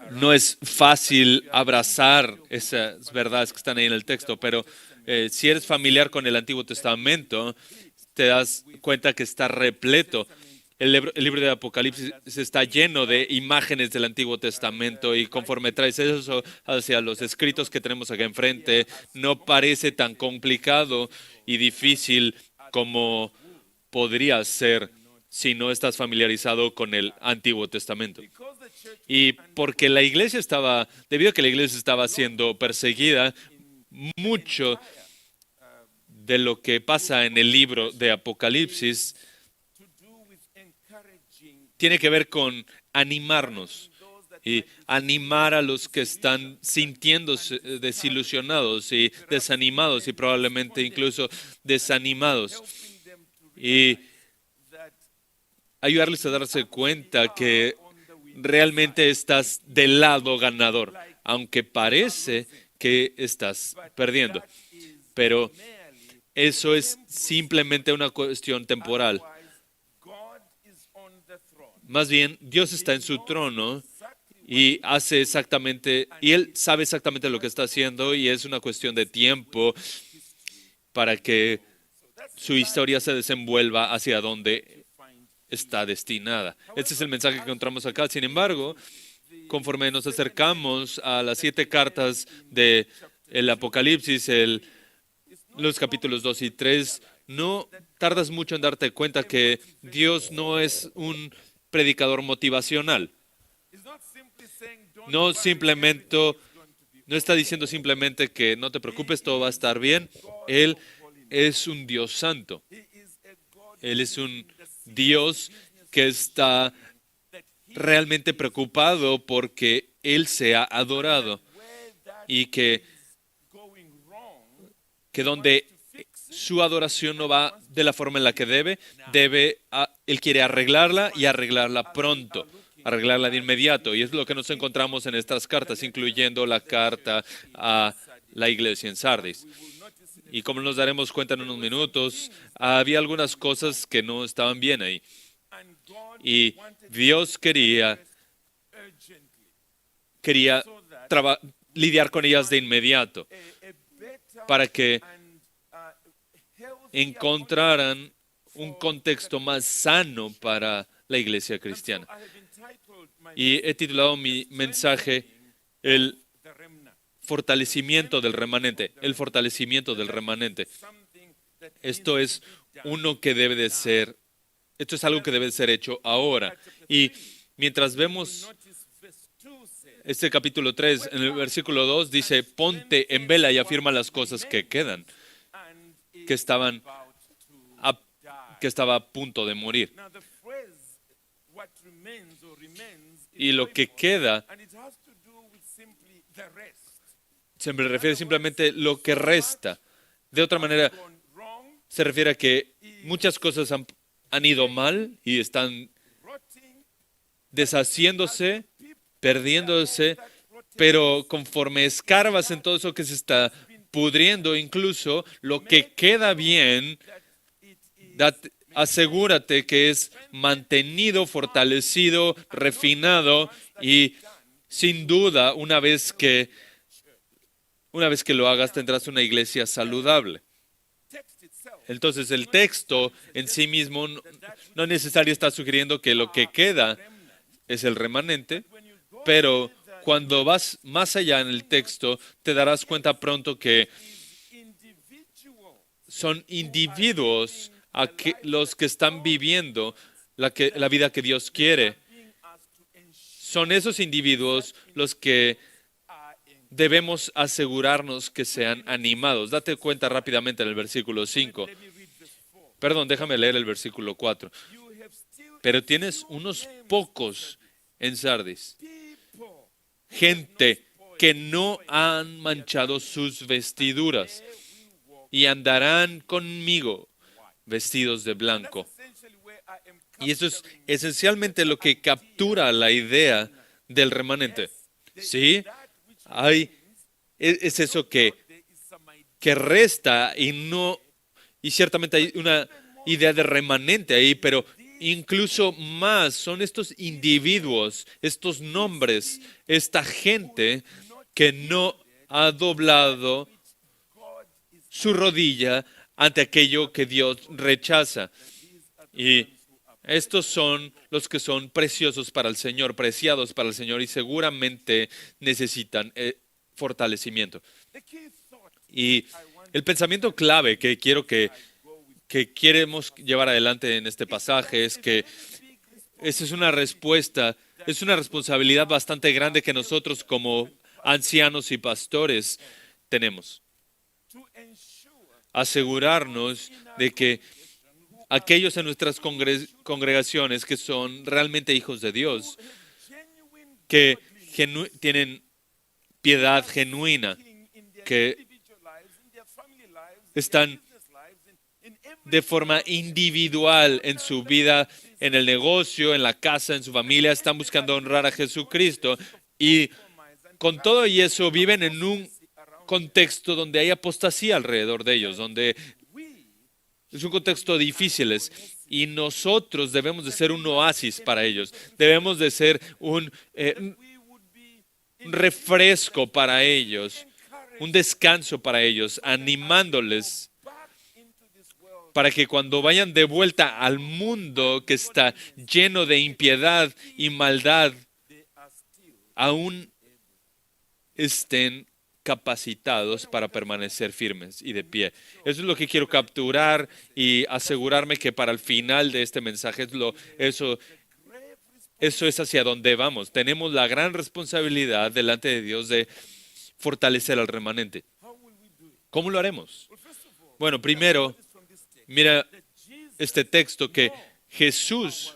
No es fácil abrazar esas verdades que están ahí en el texto, pero si eres familiar con el Antiguo Testamento, te das cuenta que está repleto. El libro de Apocalipsis está lleno de imágenes del Antiguo Testamento y conforme traes eso hacia los escritos que tenemos acá enfrente, no parece tan complicado y difícil como podría ser si no estás familiarizado con el Antiguo Testamento. Y porque la iglesia estaba, debido a que la iglesia estaba siendo perseguida, mucho de lo que pasa en el libro de Apocalipsis tiene que ver con animarnos y animar a los que están sintiéndose desilusionados y desanimados y probablemente incluso desanimados. Y ayudarles a darse cuenta que realmente estás del lado ganador, aunque parece que estás perdiendo. Pero eso es simplemente una cuestión temporal. Más bien, Dios está en su trono y hace exactamente, y Él sabe exactamente lo que está haciendo y es una cuestión de tiempo para que su historia se desenvuelva hacia donde está destinada. Ese es el mensaje que encontramos acá. Sin embargo, conforme nos acercamos a las 7 cartas del Apocalipsis, los capítulos 2 y 3, no tardas mucho en darte cuenta que Dios no es un predicador motivacional. No simplemente, no está diciendo simplemente que no te preocupes, todo va a estar bien. Él es un Dios santo. Él es un Dios que está realmente preocupado porque Él sea adorado y que donde su adoración no va de la forma en la que Él quiere arreglarla y arreglarla pronto, arreglarla de inmediato. Y es lo que nos encontramos en estas cartas, incluyendo la carta a la iglesia en Sardis. Y como nos daremos cuenta en unos minutos, había algunas cosas que no estaban bien ahí. Y Dios quería lidiar con ellas de inmediato para que encontraran un contexto más sano para la iglesia cristiana. Y he titulado mi mensaje El fortalecimiento del remanente. El fortalecimiento del remanente. Esto es esto es algo que debe de ser hecho ahora. Y mientras vemos este capítulo 3, en el versículo 2 dice, ponte en vela y afirma las cosas que quedan, que estaban a, que estaba a punto de morir. Y lo que queda se me refiere simplemente lo que resta. De otra manera, se refiere a que muchas cosas han ido mal y están deshaciéndose, perdiéndose, pero conforme escarbas en todo eso que se está pudriendo, incluso lo que queda bien, asegúrate que es mantenido, fortalecido, refinado y sin duda una vez que lo hagas tendrás una iglesia saludable. Entonces el texto en sí mismo no necesariamente está sugiriendo que lo que queda es el remanente, pero cuando vas más allá en el texto te darás cuenta pronto que son individuos los que están viviendo la vida que Dios quiere. Son esos individuos los que debemos asegurarnos que sean animados. Date cuenta rápidamente en el versículo 5. Perdón, déjame leer el versículo 4. Pero tienes unos pocos en Sardis, gente que no han manchado sus vestiduras y andarán conmigo vestidos de blanco. Y eso es esencialmente lo que captura la idea del remanente. ¿Sí? Es eso que resta y ciertamente hay una idea de remanente ahí, pero incluso más, son estos individuos, estos nombres, esta gente que no ha doblado su rodilla ante aquello que Dios rechaza. Y estos son los que son preciosos para el Señor, preciados para el Señor y seguramente necesitan fortalecimiento. Y el pensamiento clave que quiero que queremos llevar adelante en este pasaje es que esa es una respuesta, es una responsabilidad bastante grande que nosotros como ancianos y pastores tenemos. Asegurarnos de que aquellos en nuestras congregaciones que son realmente hijos de Dios, que tienen piedad genuina, que están de forma individual en su vida, en el negocio, en la casa, en su familia, están buscando honrar a Jesucristo y con todo y eso viven en un contexto donde hay apostasía alrededor de ellos, donde es un contexto difícil y nosotros debemos de ser un oasis para ellos, debemos de ser un refresco para ellos, un descanso para ellos, animándoles para que cuando vayan de vuelta al mundo que está lleno de impiedad y maldad, aún estén capacitados para permanecer firmes y de pie. Eso es lo que quiero capturar y asegurarme que para el final de este mensaje eso es hacia donde vamos. Tenemos la gran responsabilidad delante de Dios de fortalecer al remanente. ¿Cómo lo haremos? Bueno, primero, mira este texto que Jesús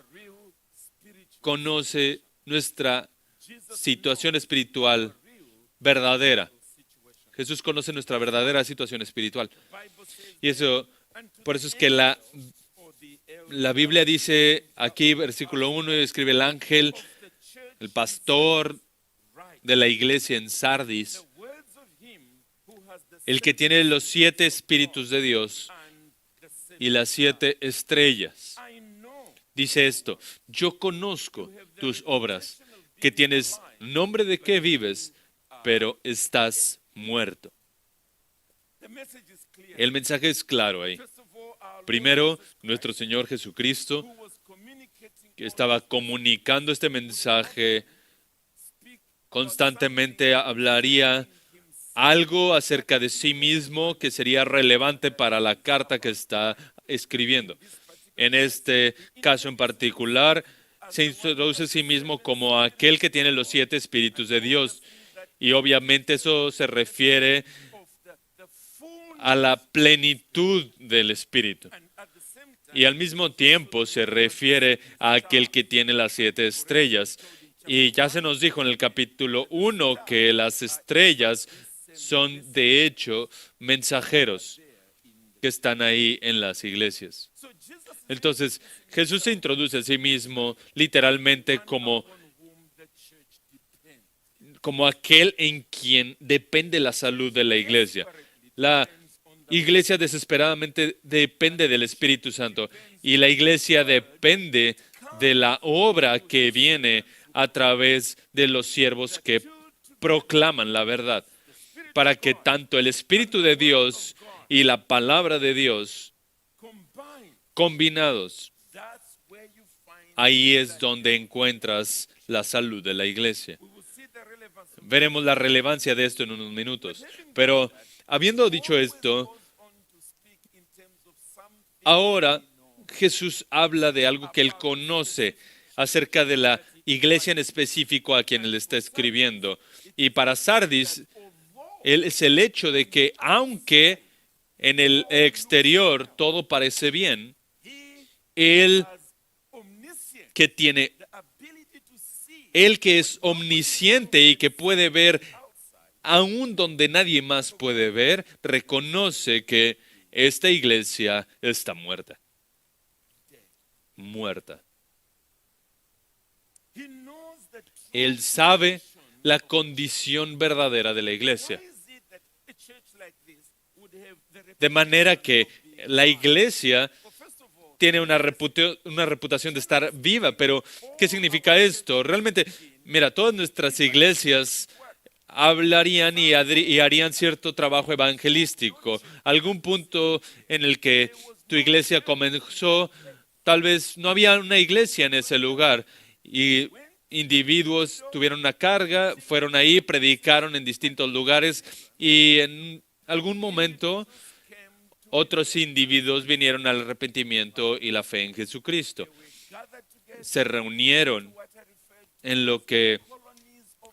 conoce nuestra situación espiritual verdadera. Jesús conoce nuestra verdadera situación espiritual. Y por eso es que la Biblia dice aquí, versículo 1, escribe el ángel, el pastor de la iglesia en Sardis, el que tiene los 7 espíritus de Dios y las 7 estrellas. Dice esto: yo conozco tus obras, que tienes nombre de que vives, pero estás muerto. El mensaje es claro ahí. Primero, nuestro Señor Jesucristo, que estaba comunicando este mensaje, constantemente hablaría algo acerca de sí mismo que sería relevante para la carta que está escribiendo. En este caso en particular, se introduce a sí mismo como aquel que tiene los 7 espíritus de Dios. Y obviamente eso se refiere a la plenitud del Espíritu. Y al mismo tiempo se refiere a aquel que tiene las 7 estrellas. Y ya se nos dijo en el capítulo 1 que las estrellas son de hecho mensajeros que están ahí en las iglesias. Entonces, Jesús se introduce a sí mismo literalmente como aquel en quien depende la salud de la iglesia. La iglesia desesperadamente depende del Espíritu Santo y la iglesia depende de la obra que viene a través de los siervos que proclaman la verdad, para que tanto el Espíritu de Dios y la palabra de Dios combinados, ahí es donde encuentras la salud de la iglesia. Veremos la relevancia de esto en unos minutos. Pero habiendo dicho esto, ahora Jesús habla de algo que él conoce acerca de la iglesia en específico a quien él está escribiendo. Y para Sardis, es el hecho de que aunque en el exterior todo parece bien, Él que es omnisciente y que puede ver aún donde nadie más puede ver, reconoce que esta iglesia está muerta. Muerta. Él sabe la condición verdadera de la iglesia. De manera que la iglesia tiene una reputación de estar viva, pero ¿qué significa esto? Realmente, mira, todas nuestras iglesias hablarían y harían cierto trabajo evangelístico. Algún punto en el que tu iglesia comenzó, tal vez no había una iglesia en ese lugar y individuos tuvieron una carga, fueron ahí, predicaron en distintos lugares y en algún momento otros individuos vinieron al arrepentimiento y la fe en Jesucristo. Se reunieron en lo que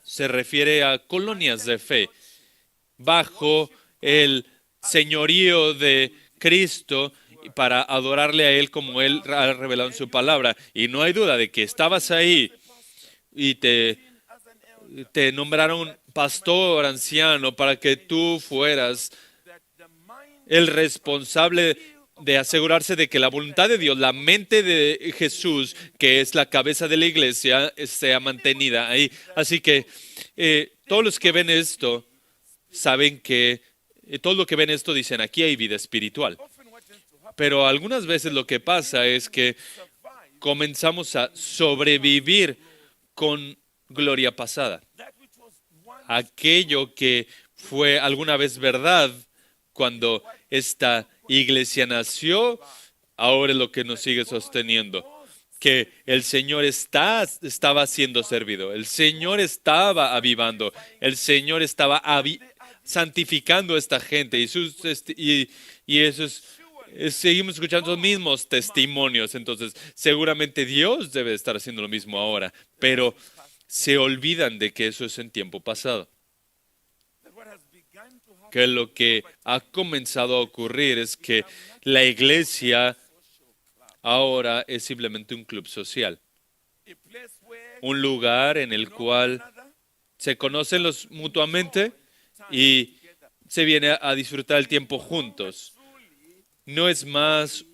se refiere a colonias de fe bajo el señorío de Cristo para adorarle a Él como Él ha revelado en su palabra. Y no hay duda de que estabas ahí y te nombraron pastor, anciano, para que tú fueras el responsable de asegurarse de que la voluntad de Dios, la mente de Jesús, que es la cabeza de la iglesia, sea mantenida ahí. Así que todos los que ven esto saben que, todos los que ven esto dicen, aquí hay vida espiritual. Pero algunas veces lo que pasa es que comenzamos a sobrevivir con gloria pasada. Aquello que fue alguna vez verdad cuando esta iglesia nació, ahora es lo que nos sigue sosteniendo. Que el Señor estaba siendo servido, el Señor estaba avivando, el Señor estaba santificando a esta gente y seguimos escuchando los mismos testimonios. Entonces, seguramente Dios debe estar haciendo lo mismo ahora, pero se olvidan de que eso es en tiempo pasado. Que lo que ha comenzado a ocurrir es que la iglesia ahora es simplemente un club social, un lugar en el cual se conocen mutuamente y se viene a disfrutar el tiempo juntos. No es más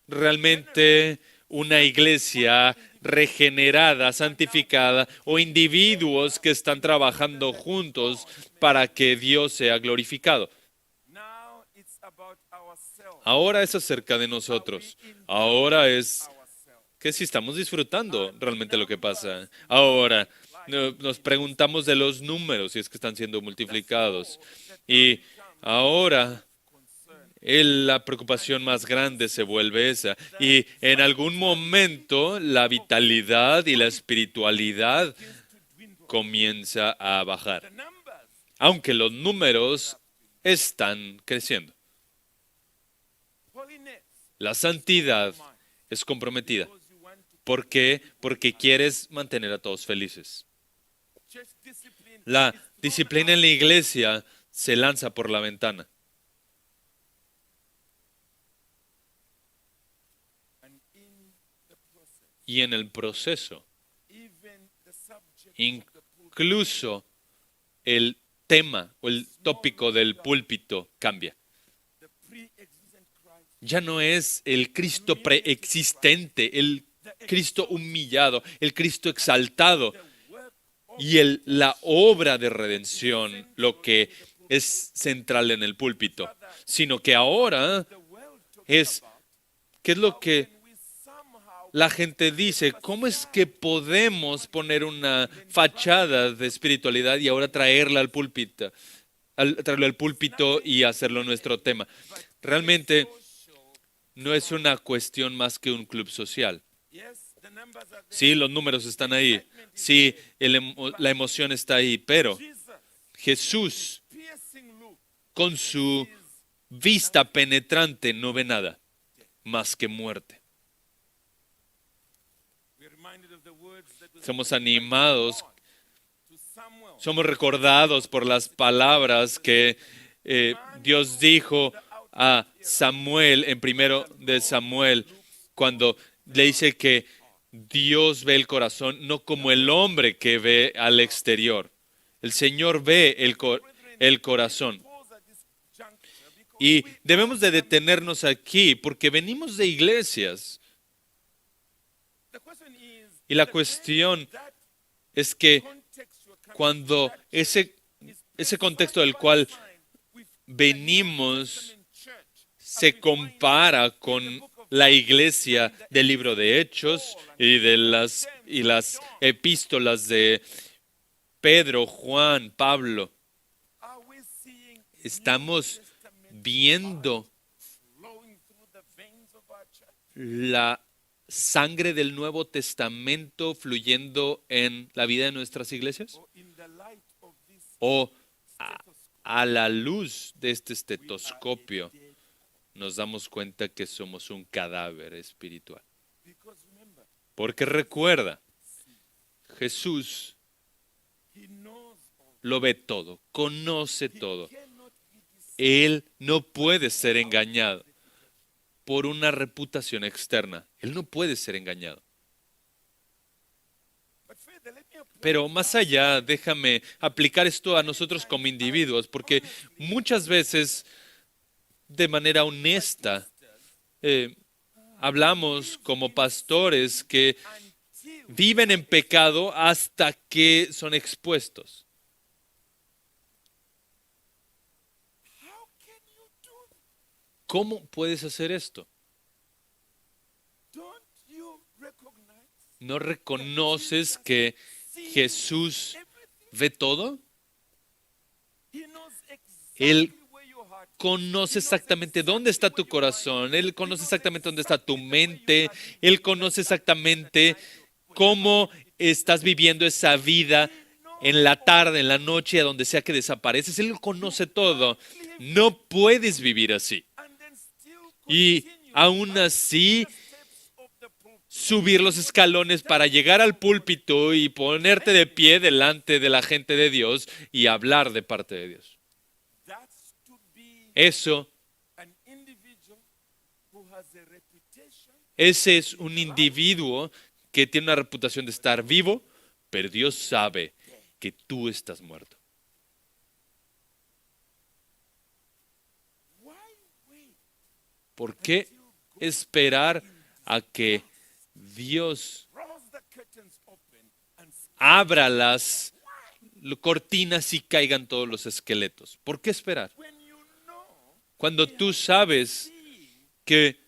realmente una iglesia regenerada, santificada, o individuos que están trabajando juntos para que Dios sea glorificado. Ahora es acerca de nosotros. Ahora es que si estamos disfrutando realmente lo que pasa. Ahora nos preguntamos de los números, si es que están siendo multiplicados. Y ahora la preocupación más grande se vuelve esa. Y en algún momento la vitalidad y la espiritualidad comienza a bajar, aunque los números están creciendo. La santidad es comprometida. ¿Por qué? Porque quieres mantener a todos felices. La disciplina en la iglesia se lanza por la ventana. Y en el proceso, incluso el tema o el tópico del púlpito cambia. Ya no es el Cristo preexistente, el Cristo humillado, el Cristo exaltado y la obra de redención lo que es central en el púlpito, sino que ahora es, ¿qué es lo que la gente dice? ¿Cómo es que podemos poner una fachada de espiritualidad y ahora traerla al púlpito, traerlo al púlpito y hacerlo nuestro tema? Realmente no es una cuestión más que un club social. Sí, los números están ahí. Sí, la emoción está ahí, pero Jesús, con su vista penetrante, no ve nada más que muerte. Somos animados, somos recordados por las palabras que Dios dijo a Samuel en 1 de Samuel, cuando le dice que Dios ve el corazón no como el hombre que ve al exterior. El Señor ve el corazón. Y debemos de detenernos aquí porque venimos de iglesias. Y la cuestión es que cuando ese contexto del cual venimos se compara con la iglesia del libro de Hechos y las epístolas de Pedro, Juan, Pablo, estamos viendo la sangre del Nuevo Testamento fluyendo en la vida de nuestras iglesias? ¿O a la luz de este estetoscopio nos damos cuenta que somos un cadáver espiritual? Porque recuerda, Jesús lo ve todo, conoce todo. Él no puede ser engañado por una reputación externa. Él no puede ser engañado. Pero más allá, déjame aplicar esto a nosotros como individuos, porque muchas veces, de manera honesta, hablamos como pastores que viven en pecado hasta que son expuestos. ¿Cómo puedes hacer esto? ¿No reconoces que Jesús ve todo? Él conoce exactamente dónde está tu corazón, Él conoce exactamente dónde está tu mente, Él conoce exactamente cómo estás viviendo esa vida en la tarde, en la noche, a donde sea que desapareces. Él conoce todo. No puedes vivir así. Y aún así, subir los escalones para llegar al púlpito y ponerte de pie delante de la gente de Dios y hablar de parte de Dios. Ese es un individuo que tiene una reputación de estar vivo, pero Dios sabe que tú estás muerto. ¿Por qué esperar a que Dios abra las cortinas y caigan todos los esqueletos? ¿Por qué esperar? Cuando tú sabes que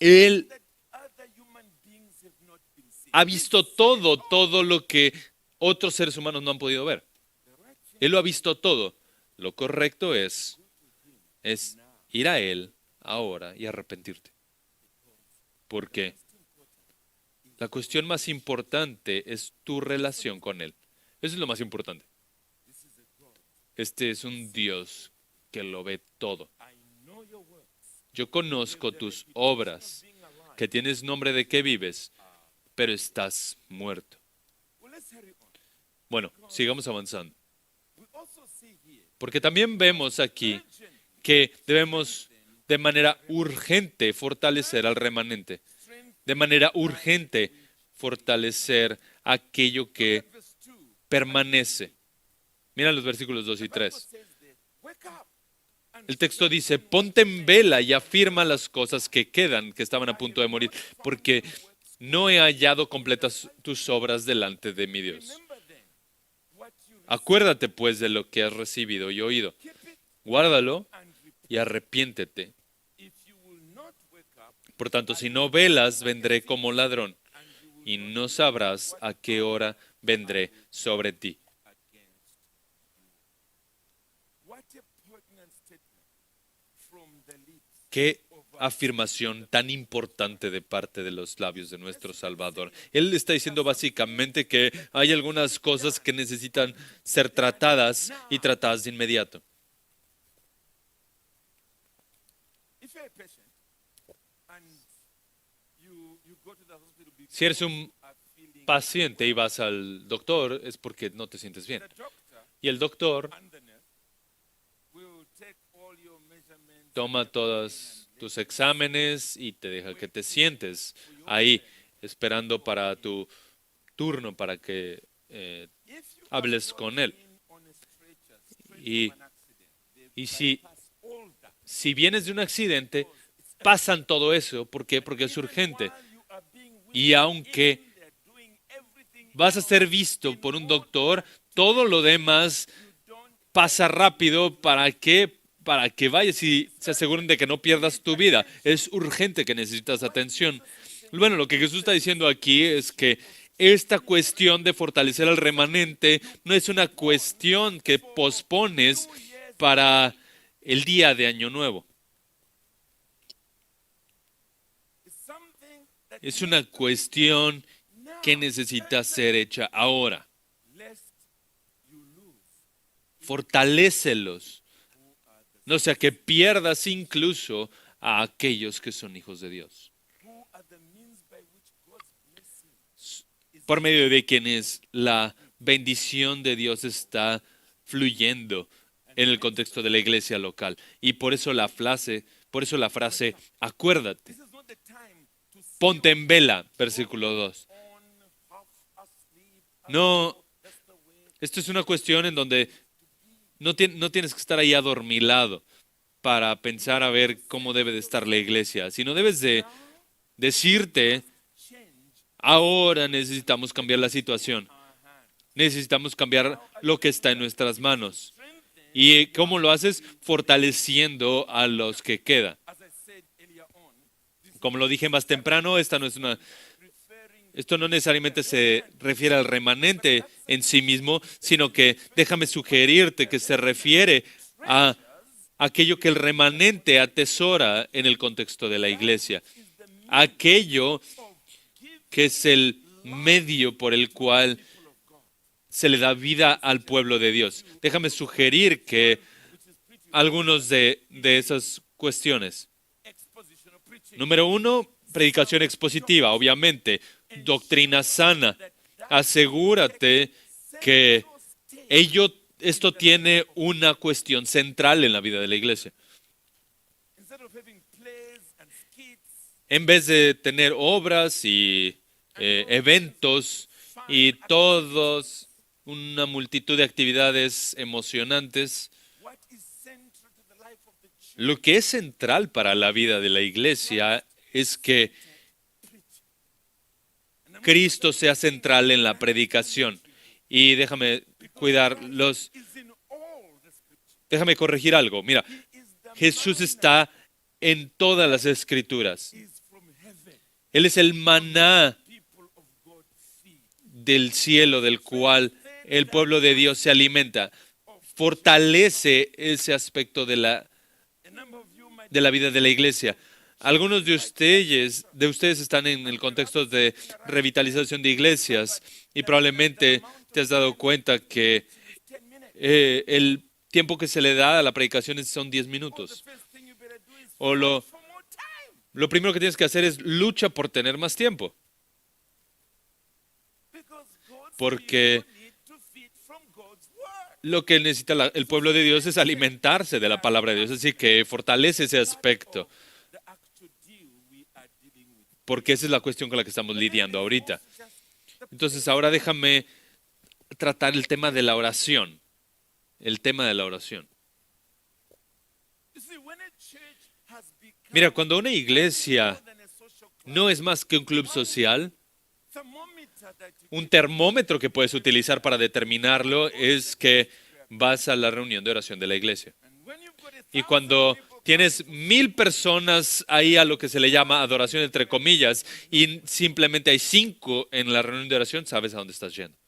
Él ha visto todo lo que otros seres humanos no han podido ver. Él lo ha visto todo. Lo correcto es ir a Él ahora y arrepentirte. Porque la cuestión más importante es tu relación con Él. Eso es lo más importante. Este es un Dios que lo ve todo. Yo conozco tus obras, que tienes nombre de que vives, pero estás muerto. Bueno, sigamos avanzando. Porque también vemos aquí que debemos de manera urgente fortalecer al remanente. De manera urgente fortalecer aquello que permanece. Mira los versículos 2 y 3. El texto dice, ponte en vela y afirma las cosas que quedan, que estaban a punto de morir, porque no he hallado completas tus obras delante de mi Dios. Acuérdate pues de lo que has recibido y oído. Guárdalo y arrepiéntete. Por tanto, si no velas, vendré como ladrón, y no sabrás a qué hora vendré sobre ti. Qué afirmación tan importante de parte de los labios de nuestro Salvador. Él está diciendo básicamente que hay algunas cosas que necesitan ser tratadas y tratadas de inmediato. Si eres un paciente y vas al doctor, es porque no te sientes bien. Y el doctor toma todos tus exámenes y te deja que te sientes ahí, esperando para tu turno, para que hables con él. Y si vienes de un accidente, pasan todo eso. ¿Por qué? Porque es urgente. Y aunque vas a ser visto por un doctor, todo lo demás pasa rápido para que para que vayas y se aseguren de que no pierdas tu vida. Es urgente que necesitas atención. Bueno, lo que Jesús está diciendo aquí es que esta cuestión de fortalecer al remanente no es una cuestión que pospones para el día de Año Nuevo. Es una cuestión que necesita ser hecha ahora. Fortalécelos, no sea que pierdas incluso a aquellos que son hijos de Dios, por medio de quienes la bendición de Dios está fluyendo en el contexto de la iglesia local. Y por eso la frase, acuérdate, ponte en vela, versículo 2. No, esto es una cuestión en donde no tienes que estar ahí adormilado para pensar a ver cómo debe de estar la iglesia, sino debes de decirte, ahora necesitamos cambiar la situación, necesitamos cambiar lo que está en nuestras manos. ¿Y cómo lo haces? Fortaleciendo a los que quedan. Como lo dije más temprano, esto no necesariamente se refiere al remanente en sí mismo, sino que déjame sugerirte que se refiere a aquello que el remanente atesora en el contexto de la iglesia. Aquello que es el medio por el cual se le da vida al pueblo de Dios. Déjame sugerir que algunos de esas cuestiones. Número 1, predicación expositiva, obviamente. Doctrina sana. Asegúrate que esto tiene una cuestión central en la vida de la iglesia. En vez de tener obras y eventos y todos una multitud de actividades emocionantes, lo que es central para la vida de la iglesia es que Cristo sea central en la predicación. Y déjame corregir algo. Mira, Jesús está en todas las escrituras. Él es el maná del cielo del cual el pueblo de Dios se alimenta. Fortalece ese aspecto de la vida de la iglesia. Algunos de ustedes están en el contexto de revitalización de iglesias y probablemente te has dado cuenta que el tiempo que se le da a la predicación son 10 minutos. O lo primero que tienes que hacer es lucha por tener más tiempo. Porque lo que necesita el pueblo de Dios es alimentarse de la palabra de Dios. Así que fortalece ese aspecto. Porque esa es la cuestión con la que estamos lidiando ahorita. Entonces, ahora déjame tratar el tema de la oración. El tema de la oración. Mira, cuando una iglesia no es más que un club social, un termómetro que puedes utilizar para determinarlo es que vas a la reunión de oración de la iglesia. Y cuando tienes 1000 personas ahí a lo que se le llama adoración entre comillas y simplemente hay 5 en la reunión de oración, sabes a dónde estás yendo.